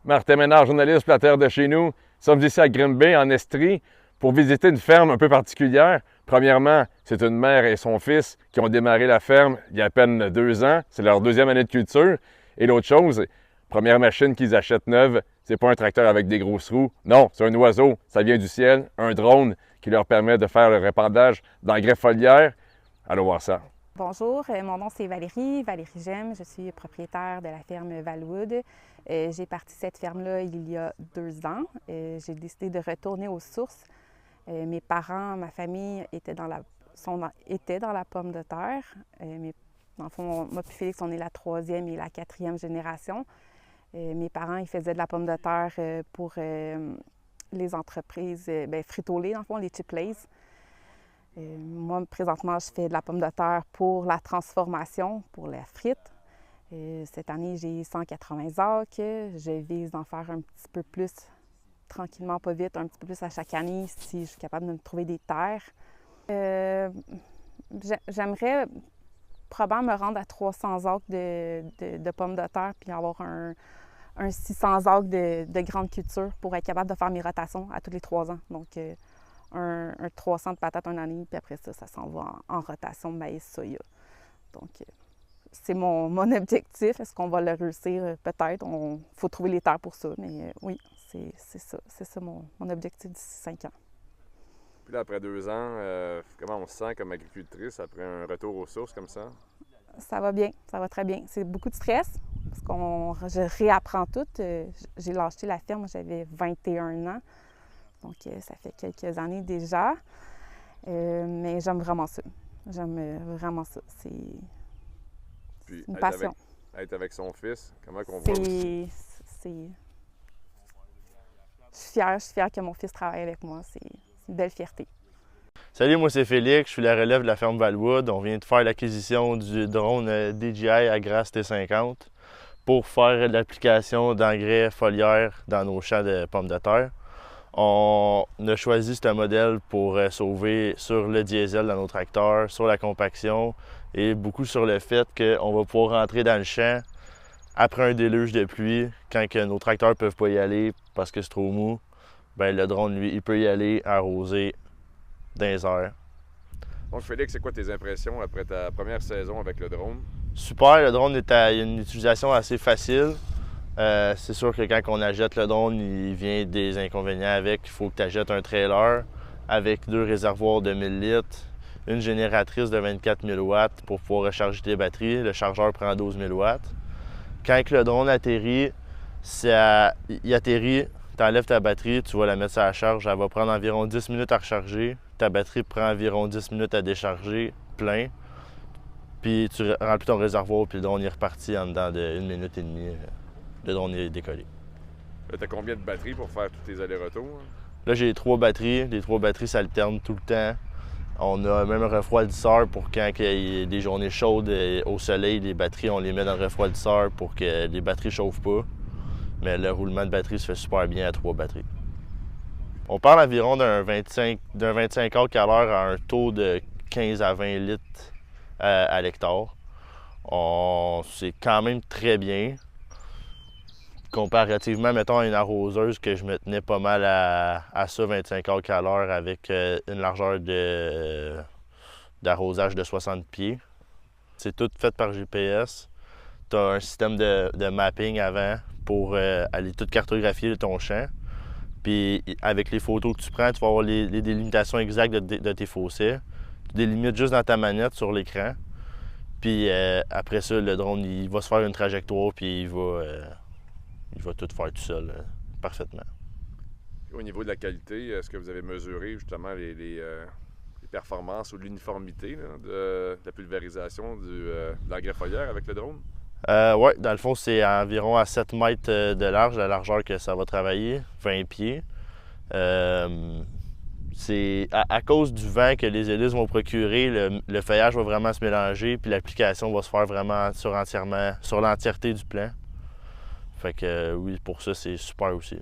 Martin Ménard, journaliste pour La Terre de chez nous. Nous sommes ici à Grimby, en Estrie, pour visiter une ferme un peu particulière. Premièrement, c'est une mère et son fils qui ont démarré la ferme il y a à peine 2 ans. C'est leur 2e année de culture. Et l'autre chose, première machine qu'ils achètent neuve, c'est pas un tracteur avec des grosses roues. Non, c'est un oiseau. Ça vient du ciel, un drone qui leur permet de faire le répandage d'engrais foliaires. Allons voir ça. Bonjour, mon nom c'est Valérie Gemme. Je suis propriétaire de la ferme Valwood. J'ai parti cette ferme-là il y a 2 ans. J'ai décidé de retourner aux sources. Mes parents, ma famille étaient dans la pomme de terre. Dans le fond, moi et Félix, on est la 3e et la 4e génération. Mes parents, ils faisaient de la pomme de terre pour les entreprises, Frito-Lay, dans le fond, les Chip-Lays. Moi, présentement, je fais de la pomme de terre pour la transformation, pour la frite. Cette année, j'ai 180 acres. Je vise d'en faire un petit peu plus, tranquillement, pas vite, un petit peu plus à chaque année, si je suis capable de me trouver des terres. J'aimerais probablement me rendre à 300 acres de pommes de terre puis avoir un 600 acres de grande culture pour être capable de faire mes rotations à tous les 3 ans. Donc, un 300 de patates une année, puis après ça, ça s'en va en rotation maïs-soya. Donc, c'est mon objectif. Est-ce qu'on va le réussir? Peut-être. Il faut trouver les terres pour ça, mais oui, c'est ça mon objectif d'ici 5 ans. Puis là, après 2 ans, comment on se sent comme agricultrice après un retour aux sources comme ça? Ça va bien, ça va très bien. C'est beaucoup de stress parce que je réapprends tout. J'ai lâché la ferme, j'avais 21 ans. Donc, ça fait quelques années déjà. Mais j'aime vraiment ça. J'aime vraiment ça. C'est une passion. Être avec son fils, comment qu'on voit aussi? Je suis fière que mon fils travaille avec moi. C'est une belle fierté. Salut, moi c'est Félix, je suis la relève de la ferme Valwood. On vient de faire l'acquisition du drone DJI Agrace T50 pour faire l'application d'engrais foliaires dans nos champs de pommes de terre. On a choisi ce modèle pour sauver sur le diesel dans nos tracteurs, sur la compaction et beaucoup sur le fait qu'on va pouvoir rentrer dans le champ après un déluge de pluie, quand que nos tracteurs ne peuvent pas y aller parce que c'est trop mou. Bien, le drone, lui, il peut y aller arroser dans les airs. Donc, Félix, c'est quoi tes impressions après ta première saison avec le drone? Super, le drone est à une utilisation assez facile. C'est sûr que quand on achète le drone, il vient des inconvénients avec. Il faut que tu achètes un trailer avec 2 réservoirs de 1000 litres, une génératrice de 24 000 watts pour pouvoir recharger tes batteries. Le chargeur prend 12 000 watts. Quand le drone atterrit, il atterrit, tu enlèves ta batterie, tu vas la mettre sur la charge. Elle va prendre environ 10 minutes à recharger. Ta batterie prend environ 10 minutes à décharger plein. Puis tu remplis ton réservoir, puis le drone est reparti en dedans de 1 minute et demie. Le drone est décollé. Là, tu as combien de batteries pour faire tous tes allers-retours? Là, j'ai 3 batteries. Les 3 batteries s'alternent tout le temps. On a même un refroidisseur pour quand il y a des journées chaudes au soleil, les batteries, on les met dans le refroidisseur pour que les batteries ne chauffent pas. Mais le roulement de batterie se fait super bien à 3 batteries. On parle environ d'un 25 acres à l'heure à un taux de 15 à 20 litres à l'hectare. C'est quand même très bien. Comparativement, mettons, à une arroseuse que je me tenais pas mal à ça, 25 acres à l'heure avec une largeur d'arrosage de 60 pieds. C'est tout fait par GPS. Tu as un système de mapping avant pour aller tout cartographier ton champ. Puis avec les photos que tu prends, tu vas avoir les délimitations exactes de tes fossés. Tu délimites juste dans ta manette sur l'écran. Puis après ça, le drone, il va se faire une trajectoire, puis il va tout faire tout seul, parfaitement. Au niveau de la qualité, est-ce que vous avez mesuré justement les performances ou l'uniformité de la pulvérisation de l'engrais foliaire avec le drone? Oui, dans le fond, c'est environ à 7 mètres de large, la largeur que ça va travailler, 20 pieds. C'est à cause du vent que les hélices vont procurer, le feuillage va vraiment se mélanger, puis l'application va se faire vraiment sur l'entièreté du plan. Fait que oui, pour ça, c'est super aussi.